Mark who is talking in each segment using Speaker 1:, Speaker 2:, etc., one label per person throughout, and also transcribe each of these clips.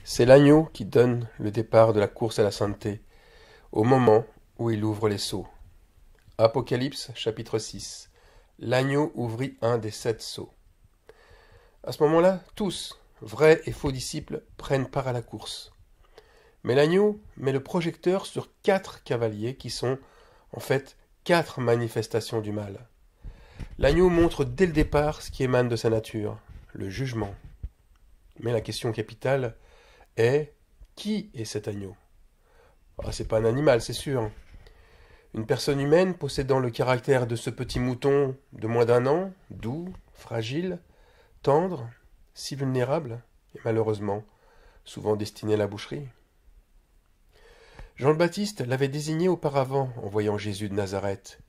Speaker 1: C'est l'agneau qui donne le départ de la course à la sainteté, au moment où il ouvre les sceaux. Apocalypse chapitre 6. L'agneau ouvrit un des 7 sceaux. À ce moment-là, tous, vrais et faux disciples, prennent part à la course. Mais l'agneau met le projecteur sur 4 cavaliers qui sont, en fait, 4 manifestations du mal. L'agneau montre dès le départ ce qui émane de sa nature, le jugement. Mais la question capitale est: qui est cet agneau? C'est pas un animal, c'est sûr. Une personne humaine possédant le caractère de ce petit mouton de moins d'1 an, doux, fragile, tendre, si vulnérable, et malheureusement souvent destiné à la boucherie. Jean le Baptiste l'avait désigné auparavant en voyant Jésus de Nazareth.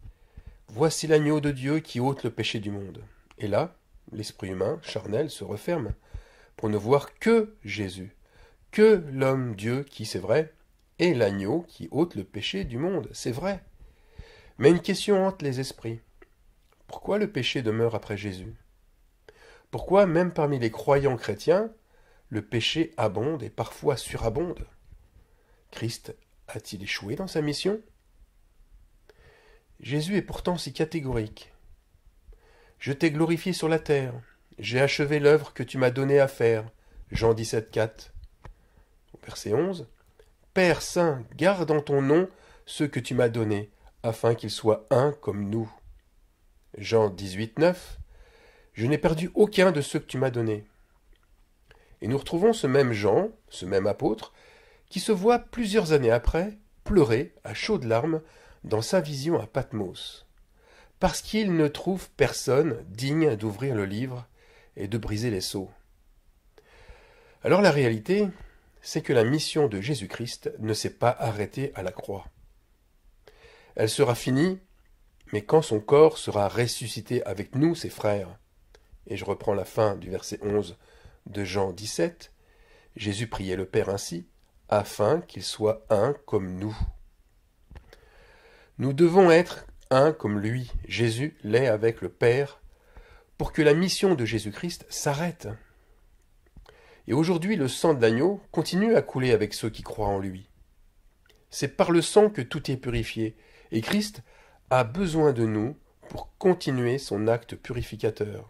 Speaker 1: Voici l'agneau de Dieu qui ôte le péché du monde. Et là, l'esprit humain, charnel, se referme pour ne voir que Jésus, que l'homme Dieu qui, c'est vrai, est l'agneau qui ôte le péché du monde, c'est vrai. Mais une question hante les esprits. Pourquoi le péché demeure après Jésus? Pourquoi, même parmi les croyants chrétiens, le péché abonde et parfois surabonde? Christ a-t-il échoué dans sa mission? Jésus est pourtant si catégorique. Je t'ai glorifié sur la terre, j'ai achevé l'œuvre que tu m'as donnée à faire. Jean 17,4. Verset 11. Père saint, garde en ton nom ceux que tu m'as donnés, afin qu'ils soient un comme nous. Jean 18,9. Je n'ai perdu aucun de ceux que tu m'as donnés. Et nous retrouvons ce même Jean, ce même apôtre, qui se voit plusieurs années après pleurer à chaudes larmes dans sa vision à Patmos, parce qu'il ne trouve personne digne d'ouvrir le livre et de briser les sceaux. Alors la réalité, c'est que la mission de Jésus-Christ ne s'est pas arrêtée à la croix. Elle sera finie, mais quand son corps sera ressuscité avec nous, ses frères. Et je reprends la fin du verset 11 de Jean 17. Jésus priait le Père ainsi, afin qu'il soit un comme nous. Nous devons être un comme lui, Jésus l'est avec le Père, pour que la mission de Jésus-Christ s'arrête. Et aujourd'hui, le sang de l'agneau continue à couler avec ceux qui croient en lui. C'est par le sang que tout est purifié, et Christ a besoin de nous pour continuer son acte purificateur.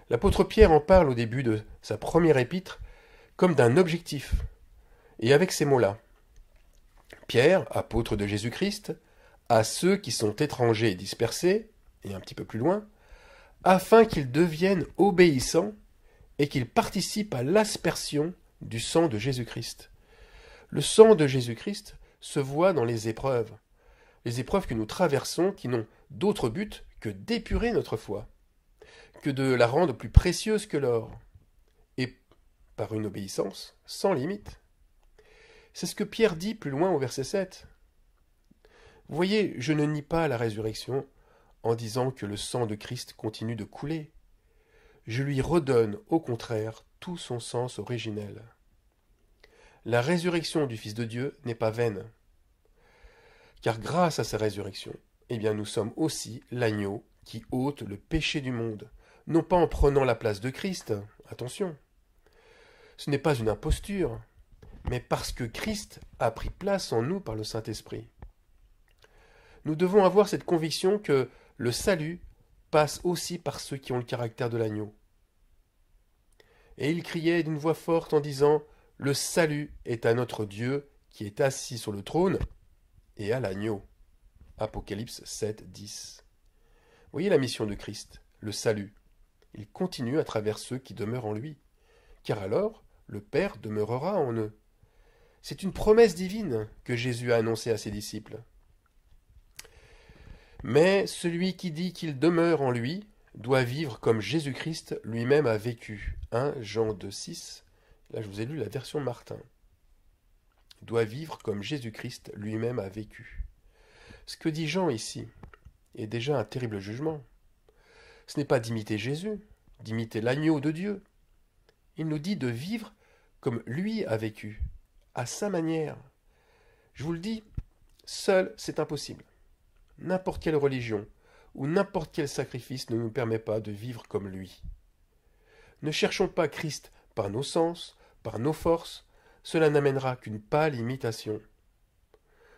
Speaker 1: L'apôtre Pierre en parle au début de sa première épître comme d'un objectif, et avec ces mots-là. Pierre, apôtre de Jésus-Christ, à ceux qui sont étrangers et dispersés, et un petit peu plus loin, afin qu'ils deviennent obéissants et qu'ils participent à l'aspersion du sang de Jésus-Christ. Le sang de Jésus-Christ se voit dans les épreuves que nous traversons qui n'ont d'autre but que d'épurer notre foi, que de la rendre plus précieuse que l'or, et par une obéissance sans limite. C'est ce que Pierre dit plus loin au verset 7. Vous voyez, je ne nie pas la résurrection en disant que le sang de Christ continue de couler. Je lui redonne, au contraire, tout son sens originel. La résurrection du Fils de Dieu n'est pas vaine. Car grâce à sa résurrection, nous sommes aussi l'agneau qui ôte le péché du monde, non pas en prenant la place de Christ, attention. Ce n'est pas une imposture, mais parce que Christ a pris place en nous par le Saint-Esprit. Nous devons avoir cette conviction que le salut passe aussi par ceux qui ont le caractère de l'agneau. Et il criait d'une voix forte en disant: le salut est à notre Dieu qui est assis sur le trône et à l'agneau. Apocalypse 7, 10. Voyez la mission de Christ, le salut. Il continue à travers ceux qui demeurent en lui, car alors le Père demeurera en eux. C'est une promesse divine que Jésus a annoncée à ses disciples. Mais celui qui dit qu'il demeure en lui doit vivre comme Jésus-Christ lui-même a vécu. 1 Jean 2, 6. Là, je vous ai lu la version Martin. Doit vivre comme Jésus-Christ lui-même a vécu. Ce que dit Jean ici est déjà un terrible jugement. Ce n'est pas d'imiter Jésus, d'imiter l'agneau de Dieu. Il nous dit de vivre comme lui a vécu, à sa manière. Je vous le dis, seul c'est impossible. N'importe quelle religion ou n'importe quel sacrifice ne nous permet pas de vivre comme lui. Ne cherchons pas Christ par nos sens, par nos forces, cela n'amènera qu'une pâle imitation.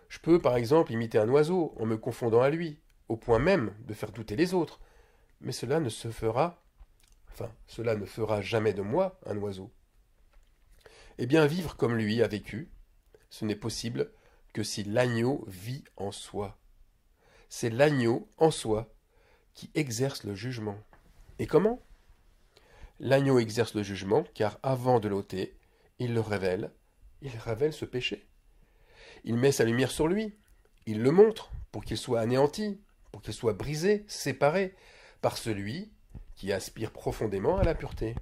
Speaker 1: Je peux par exemple imiter un oiseau en me confondant à lui, au point même de faire douter les autres, mais cela ne fera jamais de moi un oiseau. Eh bien, vivre comme lui a vécu, ce n'est possible que si l'agneau vit en soi. C'est l'agneau en soi qui exerce le jugement. Et comment? L'agneau exerce le jugement car avant de l'ôter, il révèle ce péché. Il met sa lumière sur lui, il le montre pour qu'il soit anéanti, pour qu'il soit brisé, séparé par celui qui aspire profondément à la pureté.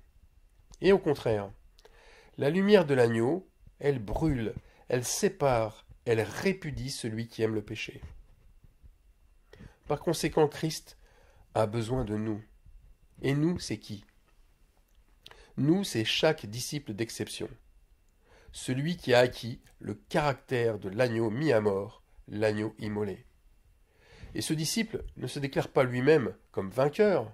Speaker 1: Et au contraire, la lumière de l'agneau, elle brûle, elle sépare, elle répudie celui qui aime le péché. Par conséquent, Christ a besoin de nous. Et nous, c'est qui? Nous, c'est chaque disciple d'exception. Celui qui a acquis le caractère de l'agneau mis à mort, l'agneau immolé. Et ce disciple ne se déclare pas lui-même comme vainqueur.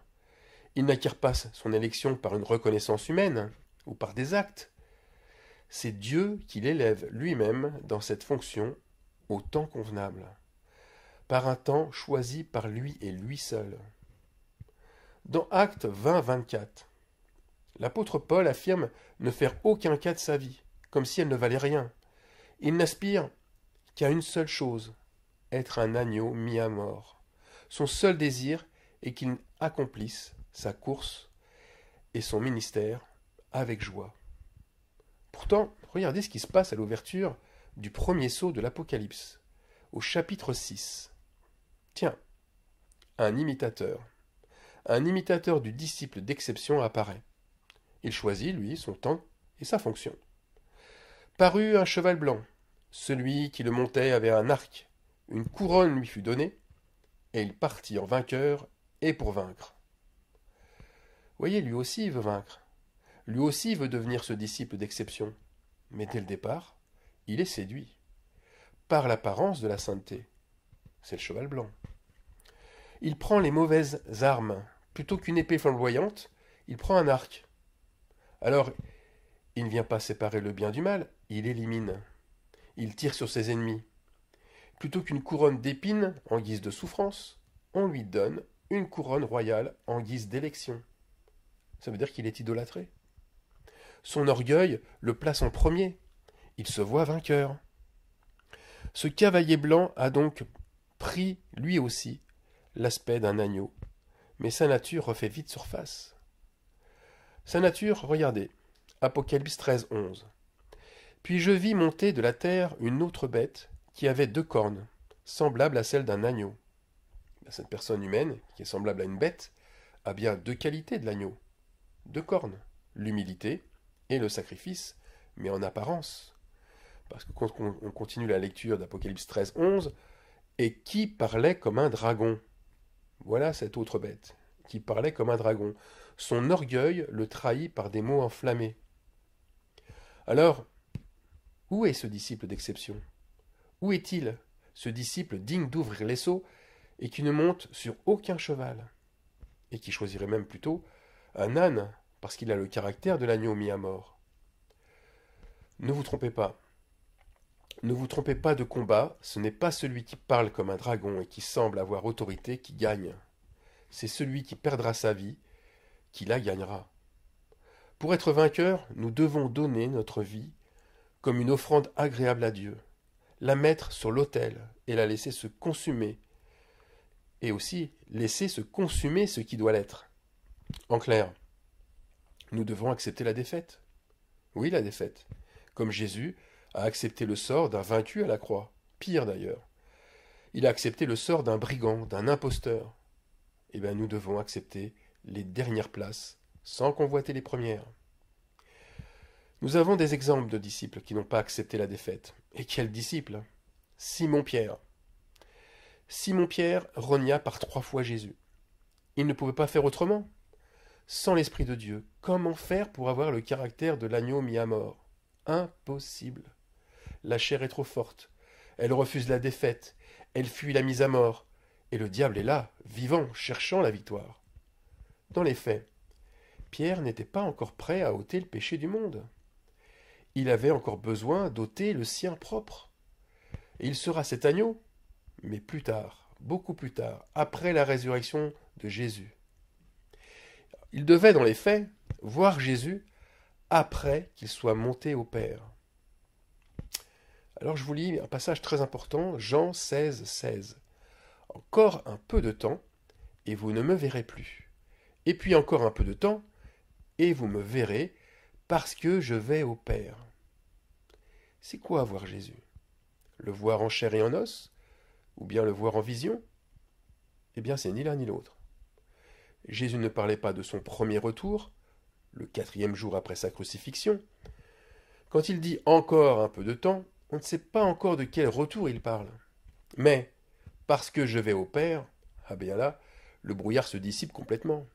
Speaker 1: Il n'acquiert pas son élection par une reconnaissance humaine ou par des actes. C'est Dieu qui l'élève lui-même dans cette fonction au temps convenable, par un temps choisi par lui et lui seul. Dans Actes 20-24, l'apôtre Paul affirme ne faire aucun cas de sa vie, comme si elle ne valait rien. Il n'aspire qu'à une seule chose, être un agneau mis à mort. Son seul désir est qu'il accomplisse sa course et son ministère avec joie. Pourtant, regardez ce qui se passe à l'ouverture du premier sceau de l'Apocalypse, au chapitre 6. Tiens, un imitateur du disciple d'exception apparaît. Il choisit, lui, son temps et sa fonction. Parut un cheval blanc. Celui qui le montait avait un arc. Une couronne lui fut donnée, et il partit en vainqueur et pour vaincre. Voyez, lui aussi veut vaincre. Lui aussi veut devenir ce disciple d'exception. Mais dès le départ, il est séduit par l'apparence de la sainteté. C'est le cheval blanc. Il prend les mauvaises armes. Plutôt qu'une épée flamboyante, il prend un arc. Alors, il ne vient pas séparer le bien du mal, il élimine. Il tire sur ses ennemis. Plutôt qu'une couronne d'épines en guise de souffrance, on lui donne une couronne royale en guise d'élection. Ça veut dire qu'il est idolâtré. Son orgueil le place en premier. Il se voit vainqueur. Ce cavalier blanc a donc pris, lui aussi, l'aspect d'un agneau. Mais sa nature refait vite surface. Sa nature, regardez, Apocalypse 13, 11. Puis je vis monter de la terre une autre bête qui avait 2 cornes, semblables à celles d'un agneau. Cette personne humaine, qui est semblable à une bête, a bien 2 qualités de l'agneau. 2 cornes, l'humilité et le sacrifice, mais en apparence. Parce que quand on continue la lecture d'Apocalypse 13, 11, et qui parlait comme un dragon. Voilà cette autre bête, qui parlait comme un dragon. Son orgueil le trahit par des mots enflammés. Alors, où est ce disciple d'exception? Où est-il, ce disciple digne d'ouvrir les sceaux et qui ne monte sur aucun cheval, et qui choisirait même plutôt un âne, parce qu'il a le caractère de l'agneau mis à mort? Ne vous trompez pas. Ne vous trompez pas de combat, ce n'est pas celui qui parle comme un dragon et qui semble avoir autorité qui gagne. C'est celui qui perdra sa vie qui la gagnera. Pour être vainqueur, nous devons donner notre vie comme une offrande agréable à Dieu, la mettre sur l'autel et la laisser se consumer, et aussi laisser se consumer ce qui doit l'être. En clair, nous devons accepter la défaite. Oui, la défaite. Comme Jésus a accepté le sort d'un vaincu à la croix. Pire d'ailleurs. Il a accepté le sort d'un brigand, d'un imposteur. Eh bien, nous devons accepter les dernières places, sans convoiter les premières. Nous avons des exemples de disciples qui n'ont pas accepté la défaite. Et quels disciples? Simon-Pierre. Simon-Pierre rogna par 3 fois Jésus. Il ne pouvait pas faire autrement. Sans l'Esprit de Dieu, comment faire pour avoir le caractère de l'agneau mis à mort? Impossible. La chair est trop forte. Elle refuse la défaite. Elle fuit la mise à mort. Et le diable est là, vivant, cherchant la victoire. Dans les faits, Pierre n'était pas encore prêt à ôter le péché du monde. il avait encore besoin d'ôter le sien propre. Et il sera cet agneau, mais plus tard, beaucoup plus tard, après la résurrection de Jésus. Il devait, dans les faits, voir Jésus après qu'il soit monté au Père. Alors je vous lis un passage très important, Jean 16, 16. Encore un peu de temps, et vous ne me verrez plus. Et puis encore un peu de temps, et vous me verrez, parce que je vais au Père. C'est quoi voir Jésus? Le voir en chair et en os? Ou bien le voir en vision? Eh bien, c'est ni l'un ni l'autre. Jésus ne parlait pas de son premier retour, le 4e jour après sa crucifixion. Quand il dit encore un peu de temps, on ne sait pas encore de quel retour il parle. Mais, parce que je vais au Père, ah bien là, le brouillard se dissipe complètement.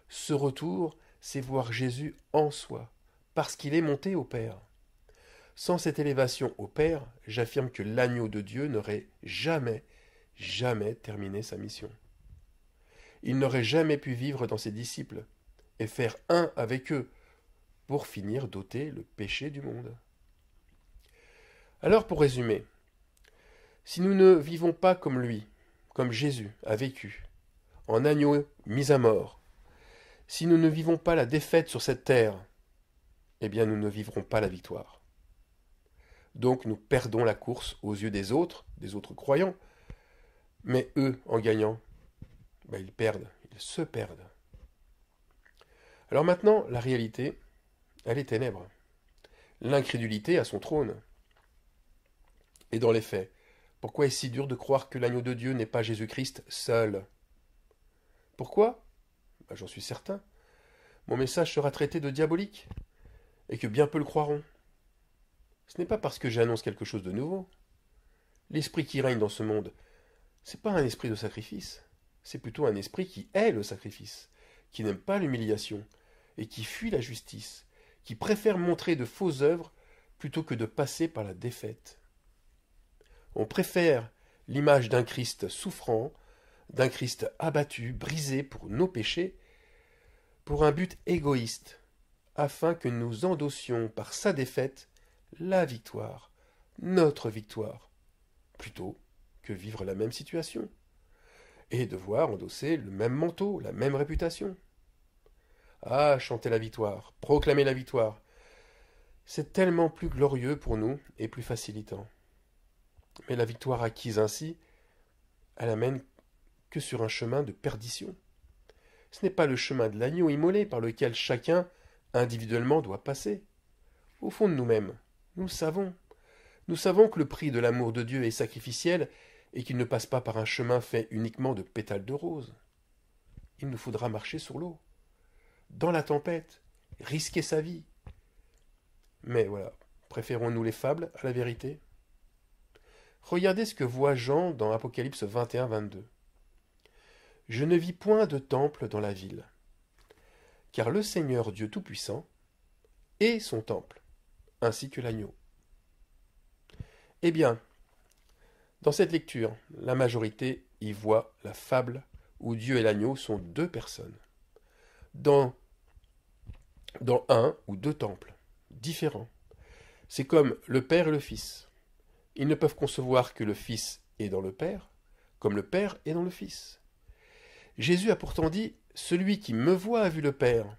Speaker 1: Ce retour, c'est voir Jésus en soi, parce qu'il est monté au Père. Sans cette élévation au Père, j'affirme que l'agneau de Dieu n'aurait jamais, jamais terminé sa mission. Il n'aurait jamais pu vivre dans ses disciples et faire un avec eux pour finir d'ôter le péché du monde. Alors pour résumer, si nous ne vivons pas comme lui, comme Jésus a vécu, en agneau mis à mort, si nous ne vivons pas la défaite sur cette terre, eh bien nous ne vivrons pas la victoire. Donc nous perdons la course aux yeux des autres croyants, mais eux, en gagnant, ils perdent, ils se perdent. Alors maintenant, la réalité, elle est ténèbres. L'incrédulité a son trône. Et dans les faits, pourquoi est-ce si dur de croire que l'agneau de Dieu n'est pas Jésus-Christ seul? Pourquoi? J'en suis certain. Mon message sera traité de diabolique, et que bien peu le croiront. Ce n'est pas parce que j'annonce quelque chose de nouveau. L'esprit qui règne dans ce monde, c'est pas un esprit de sacrifice, c'est plutôt un esprit qui hait le sacrifice, qui n'aime pas l'humiliation, et qui fuit la justice, qui préfère montrer de fausses œuvres plutôt que de passer par la défaite. On préfère l'image d'un Christ souffrant, d'un Christ abattu, brisé pour nos péchés, pour un but égoïste, afin que nous endossions par sa défaite la victoire, notre victoire, plutôt que vivre la même situation, et devoir endosser le même manteau, la même réputation. Ah, chanter la victoire, proclamer la victoire, c'est tellement plus glorieux pour nous et plus facilitant. Mais la victoire acquise ainsi, elle amène que sur un chemin de perdition. Ce n'est pas le chemin de l'agneau immolé par lequel chacun, individuellement, doit passer. Au fond de nous-mêmes, nous le savons. Nous savons que le prix de l'amour de Dieu est sacrificiel et qu'il ne passe pas par un chemin fait uniquement de pétales de rose. Il nous faudra marcher sur l'eau, dans la tempête, risquer sa vie. Mais voilà, préférons-nous les fables à la vérité? Regardez ce que voit Jean dans Apocalypse 21-22. Je ne vis point de temple dans la ville, car le Seigneur Dieu Tout-Puissant est son temple, ainsi que l'agneau. Eh bien, dans cette lecture, la majorité y voit la fable où Dieu et l'agneau sont deux personnes, dans un ou deux temples différents. C'est comme le Père et le Fils. Ils ne peuvent concevoir que le Fils est dans le Père, comme le Père est dans le Fils. Jésus a pourtant dit « Celui qui me voit a vu le Père »,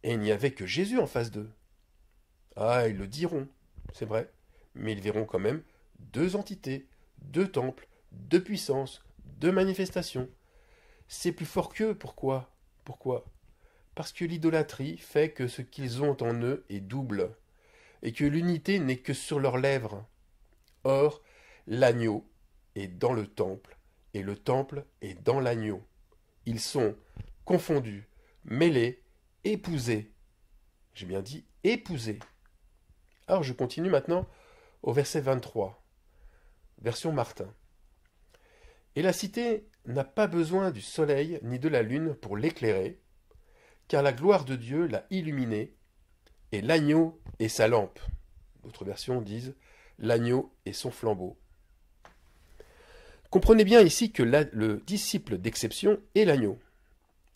Speaker 1: et il n'y avait que Jésus en face d'eux. Ah, ils le diront, c'est vrai, mais ils verront quand même deux entités, deux temples, deux puissances, deux manifestations. C'est plus fort qu'eux, pourquoi? Parce que l'idolâtrie fait que ce qu'ils ont en eux est double, et que l'unité n'est que sur leurs lèvres. Or, l'agneau est dans le temple, et le temple est dans l'agneau. Ils sont confondus, mêlés, épousés. J'ai bien dit épousés. Alors je continue maintenant au verset 23, version Martin. Et la cité n'a pas besoin du soleil ni de la lune pour l'éclairer, car la gloire de Dieu l'a illuminée, et l'agneau est sa lampe. D'autres versions disent l'agneau est son flambeau. Comprenez bien ici que le disciple d'exception est l'agneau,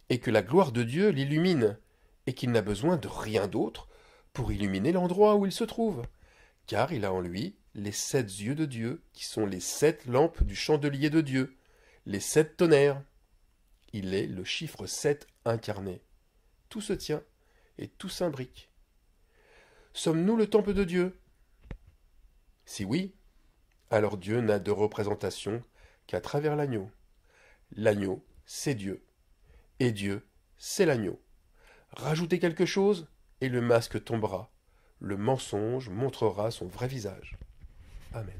Speaker 1: et que la gloire de Dieu l'illumine, et qu'il n'a besoin de rien d'autre pour illuminer l'endroit où il se trouve, car il a en lui les 7 yeux de Dieu, qui sont les 7 lampes du chandelier de Dieu, les 7 tonnerres. Il est le chiffre 7 incarné. Tout se tient et tout s'imbrique. Sommes-nous le temple de Dieu? Si oui, alors Dieu n'a de représentation qu'à travers l'agneau. L'agneau, c'est Dieu, et Dieu, c'est l'agneau. Rajoutez quelque chose, et le masque tombera. Le mensonge montrera son vrai visage. Amen.